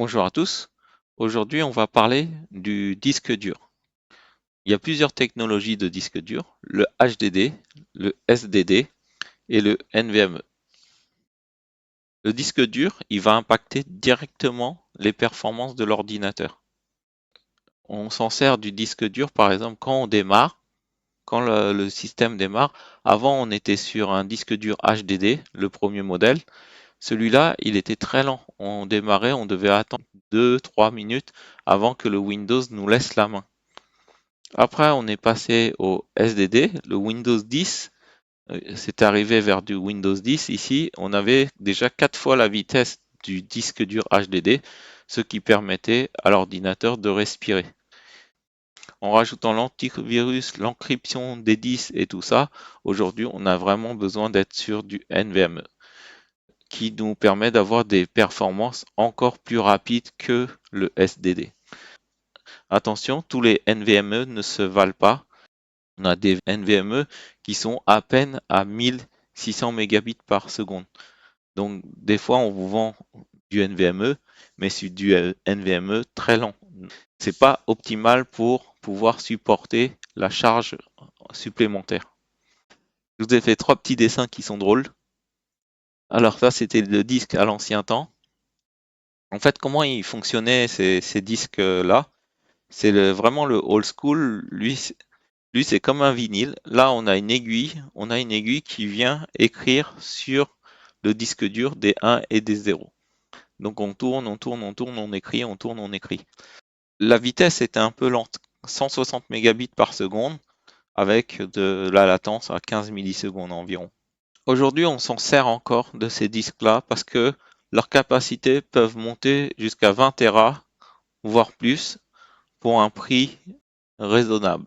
Bonjour à tous. Aujourd'hui, on va parler du disque dur. Il y a plusieurs technologies de disque dur, le HDD, le SDD et le NVMe. Le disque dur, il va impacter directement les performances de l'ordinateur. On s'en sert du disque dur, par exemple, quand on démarre, quand le système démarre. Avant, on était sur un disque dur HDD, le premier modèle. Celui-là, il était très lent. On démarrait, on devait attendre 2-3 minutes avant que le Windows nous laisse la main. Après, on est passé au SDD, le Windows 10. C'est arrivé vers du Windows 10. Ici, on avait déjà 4 fois la vitesse du disque dur HDD, ce qui permettait à l'ordinateur de respirer. En rajoutant l'antivirus, l'encryption des disques et tout ça, aujourd'hui, on a vraiment besoin d'être sur du NVMe, qui nous permet d'avoir des performances encore plus rapides que le SDD. Attention, tous les NVMe ne se valent pas. On a des NVMe qui sont à peine à 1600 mégabits par seconde. Donc, des fois, on vous vend du NVMe, mais c'est du NVMe très lent. C'est pas optimal pour pouvoir supporter la charge supplémentaire. Je vous ai fait trois petits dessins qui sont drôles. Alors ça, c'était le disque à l'ancien temps. En fait, comment ils fonctionnaient ces disques-là? C'est vraiment le old school. Lui, c'est comme un vinyle. Là, on a une aiguille qui vient écrire sur le disque dur des 1 et des 0. Donc on tourne, on tourne, on tourne, on écrit, on tourne, on écrit. La vitesse était un peu lente, 160 mégabits par seconde, avec de la latence à 15 millisecondes environ. Aujourd'hui, on s'en sert encore de ces disques-là parce que leurs capacités peuvent monter jusqu'à 20 Tera, voire plus, pour un prix raisonnable.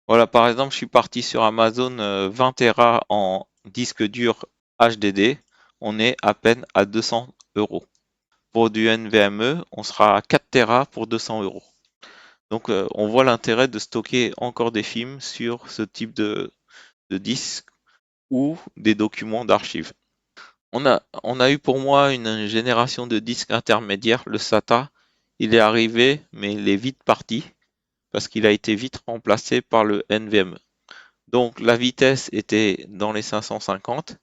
Voilà, par exemple, je suis parti sur Amazon 20 Tera en disque dur HDD. On est à peine à 200 euros. Pour du NVMe, on sera à 4 Tera pour 200 euros. Donc, on voit l'intérêt de stocker encore des films sur ce type de disque ou des documents d'archives. On a eu pour moi une génération de disques intermédiaires, le SATA. Il est arrivé, mais il est vite parti parce qu'il a été vite remplacé par le NVMe. Donc la vitesse était dans les 550,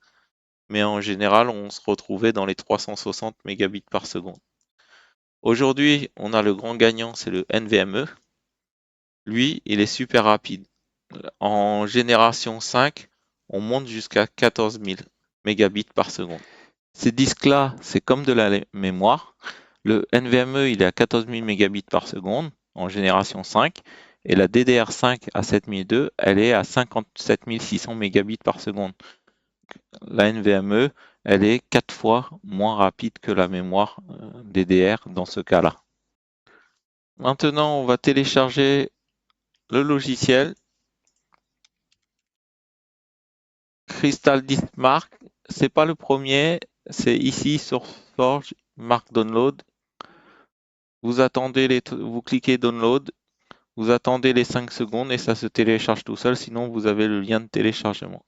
mais en général, on se retrouvait dans les 360 mégabits par seconde. Aujourd'hui, on a le grand gagnant, c'est le NVMe. Lui, il est super rapide. En génération 5, on monte jusqu'à 14 000 mégabits par seconde. Ces disques-là, c'est comme de la mémoire. Le NVMe, il est à 14 000 mégabits par seconde en génération 5. Et la DDR5 à 7002, elle est à 57 600 mégabits par seconde. La NVMe, elle est 4 fois moins rapide que la mémoire DDR dans ce cas-là. Maintenant, on va télécharger le logiciel Crystal Disk Mark. C'est pas le premier, c'est ici sur Forge Mark Download. Vous cliquez Download, vous attendez les 5 secondes et ça se télécharge tout seul, sinon vous avez le lien de téléchargement.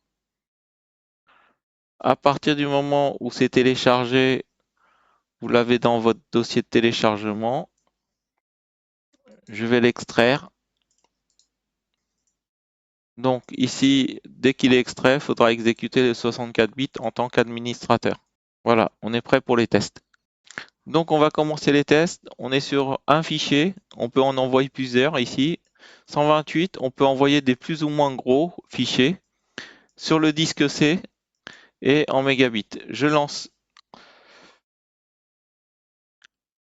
À partir du moment où c'est téléchargé, vous l'avez dans votre dossier de téléchargement. Je vais l'extraire. Donc ici, dès qu'il est extrait, il faudra exécuter le 64 bits en tant qu'administrateur. Voilà, on est prêt pour les tests. Donc on va commencer les tests. On est sur un fichier, on peut en envoyer plusieurs ici. 128, on peut envoyer des plus ou moins gros fichiers sur le disque C et en mégabits. Je lance.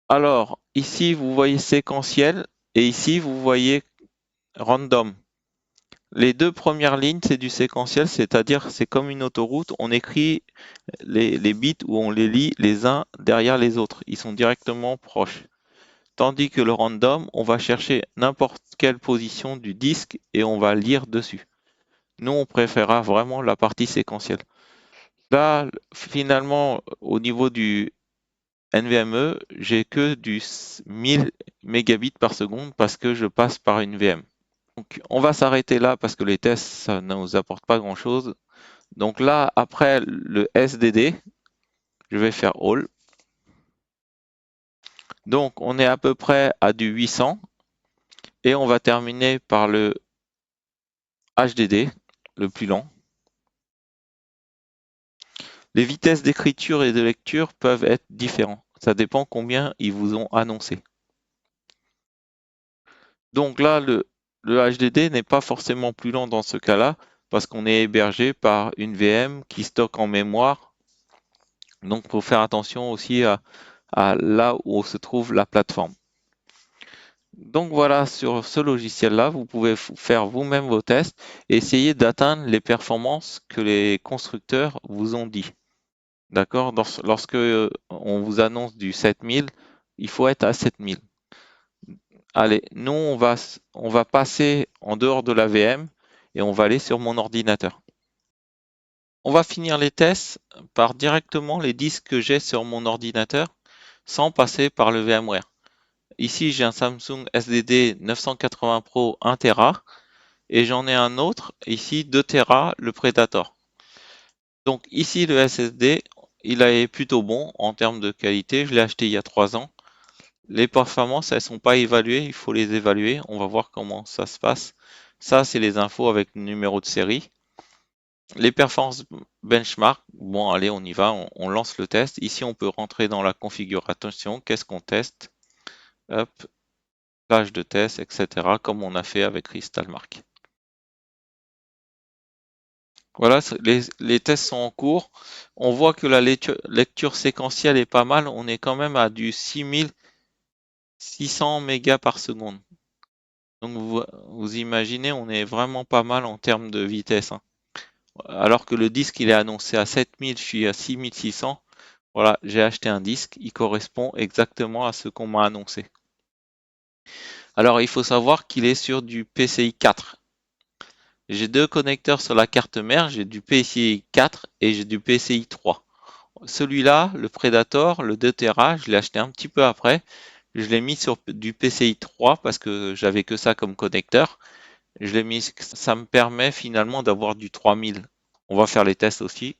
Alors ici vous voyez séquentiel et ici vous voyez random. Les deux premières lignes c'est du séquentiel, c'est-à-dire c'est comme une autoroute. On écrit les bits ou on les lit les uns derrière les autres. Ils sont directement proches. Tandis que le random, on va chercher n'importe quelle position du disque et on va lire dessus. Nous, on préférera vraiment la partie séquentielle. Là, finalement, au niveau du NVMe, j'ai que du 1000 mégabits par seconde parce que je passe par une VM. Donc, on va s'arrêter là parce que les tests, ça ne nous apporte pas grand-chose. Donc là, après le SDD, je vais faire All. Donc, on est à peu près à du 800 et on va terminer par le HDD, le plus lent. Les vitesses d'écriture et de lecture peuvent être différentes. Ça dépend combien ils vous ont annoncé. Donc là, le HDD n'est pas forcément plus lent dans ce cas-là parce qu'on est hébergé par une VM qui stocke en mémoire. Donc, il faut faire attention aussi à là où se trouve la plateforme. Donc voilà, sur ce logiciel-là, vous pouvez faire vous-même vos tests et essayer d'atteindre les performances que les constructeurs vous ont dit. D'accord? Lorsque on vous annonce du 7000, il faut être à 7000. Allez, nous, on va passer en dehors de la VM et on va aller sur mon ordinateur. On va finir les tests par directement les disques que j'ai sur mon ordinateur sans passer par le VMware. Ici, j'ai un Samsung SSD 980 Pro 1 Tera et j'en ai un autre, ici 2 Tera, le Predator. Donc ici, le SSD, il est plutôt bon en termes de qualité. Je l'ai acheté il y a 3 ans. Les performances, elles sont pas évaluées, il faut les évaluer. On va voir comment ça se passe. Ça, c'est les infos avec le numéro de série. Les performances benchmark, bon, allez, on y va, on lance le test. Ici, on peut rentrer dans la configuration. Qu'est-ce qu'on teste? Hop, page de test, etc., comme on a fait avec Crystalmark. Voilà, les tests sont en cours. On voit que la lecture séquentielle est pas mal. On est quand même à du 6600 mégas par seconde. Donc vous imaginez, on est vraiment pas mal en termes de vitesse, hein. Alors que le disque il est annoncé à 7000, je suis à 6600. Voilà, j'ai acheté un disque, il correspond exactement à ce qu'on m'a annoncé. Alors il faut savoir qu'il est sur du PCI 4. J'ai deux connecteurs sur la carte mère, j'ai du PCI 4 et j'ai du PCI 3. Celui-là, le Predator, le 2 Tera, je l'ai acheté un petit peu après. Je l'ai mis sur du PCI 3 parce que j'avais que ça comme connecteur. Je l'ai mis, ça me permet finalement d'avoir du 3000. On va faire les tests aussi.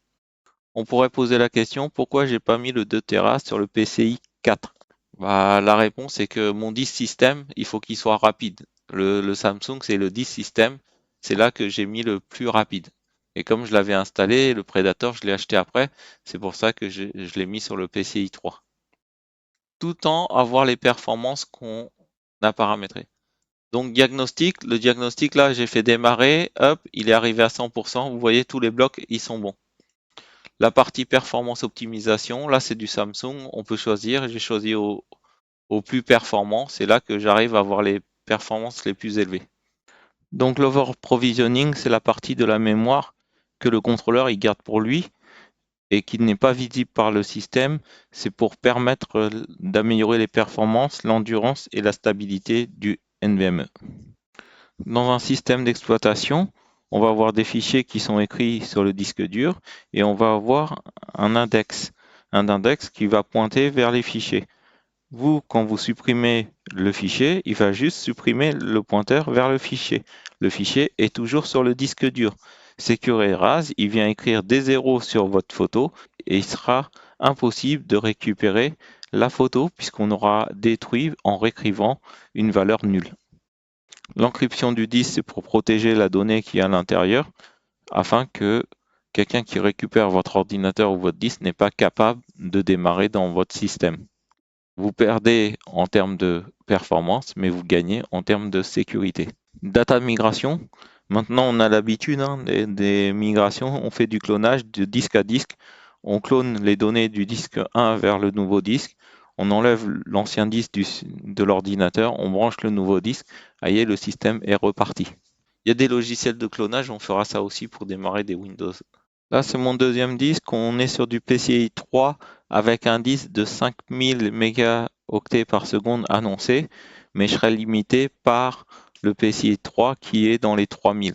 On pourrait poser la question pourquoi j'ai pas mis le 2 Tera sur le PCI 4. Bah, la réponse est que mon disque système, il faut qu'il soit rapide. Le Samsung, c'est le disque système. C'est là que j'ai mis le plus rapide. Et comme je l'avais installé, le Predator, je l'ai acheté après. C'est pour ça que je l'ai mis sur le PCI 3. Tout en avoir les performances qu'on a paramétrées. Donc diagnostic, le diagnostic là, j'ai fait démarrer, hop, il est arrivé à 100%. Vous voyez, tous les blocs, ils sont bons. La partie performance optimisation, là, c'est du Samsung. On peut choisir. J'ai choisi au plus performant. C'est là que j'arrive à avoir les performances les plus élevées. Donc l'over provisioning, c'est la partie de la mémoire que le contrôleur il garde pour lui et qui n'est pas visible par le système. C'est pour permettre d'améliorer les performances, l'endurance et la stabilité du NVMe. Dans un système d'exploitation, on va avoir des fichiers qui sont écrits sur le disque dur et on va avoir un index qui va pointer vers les fichiers. Vous, quand vous supprimez le fichier, il va juste supprimer le pointeur vers le fichier. Le fichier est toujours sur le disque dur. Secure Erase, il vient écrire des zéros sur votre photo et il sera impossible de récupérer la photo puisqu'on aura détruit en réécrivant une valeur nulle. L'encryption du disque, c'est pour protéger la donnée qui est à l'intérieur afin que quelqu'un qui récupère votre ordinateur ou votre disque n'est pas capable de démarrer dans votre système. Vous perdez en termes de performance, mais vous gagnez en termes de sécurité. Data migration. Maintenant, on a l'habitude des migrations. On fait du clonage de disque à disque. On clone les données du disque 1 vers le nouveau disque. On enlève l'ancien disque de l'ordinateur. On branche le nouveau disque. Voyez, le système est reparti. Il y a des logiciels de clonage. On fera ça aussi pour démarrer des Windows. Là, c'est mon deuxième disque. On est sur du PCI 3 avec un disque de 5000 mégaoctets par seconde annoncé, mais je serai limité par le PCI 3 qui est dans les 3000.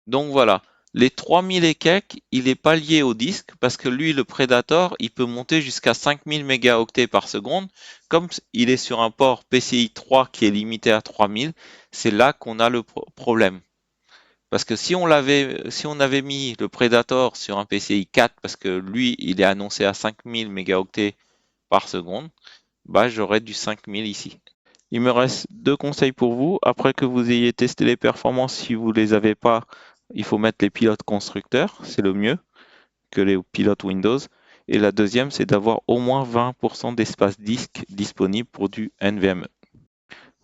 Donc voilà, les 3000 et quelques, il n'est pas lié au disque parce que lui, le Predator, il peut monter jusqu'à 5000 mégaoctets par seconde. Comme il est sur un port PCI 3 qui est limité à 3000, c'est là qu'on a le problème. Parce que si on avait mis le Predator sur un PCI 4, parce que lui, il est annoncé à 5000 mégaoctets par seconde, bah, j'aurai du 5000 ici. Il me reste deux conseils pour vous. Après que vous ayez testé les performances, si vous les avez pas, il faut mettre les pilotes constructeurs, c'est le mieux que les pilotes Windows. Et la deuxième, c'est d'avoir au moins 20% d'espace disque disponible pour du NVMe.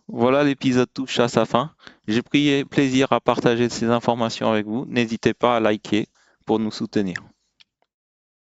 Voilà, l'épisode touche à sa fin. J'ai pris plaisir à partager ces informations avec vous. N'hésitez pas à liker pour nous soutenir.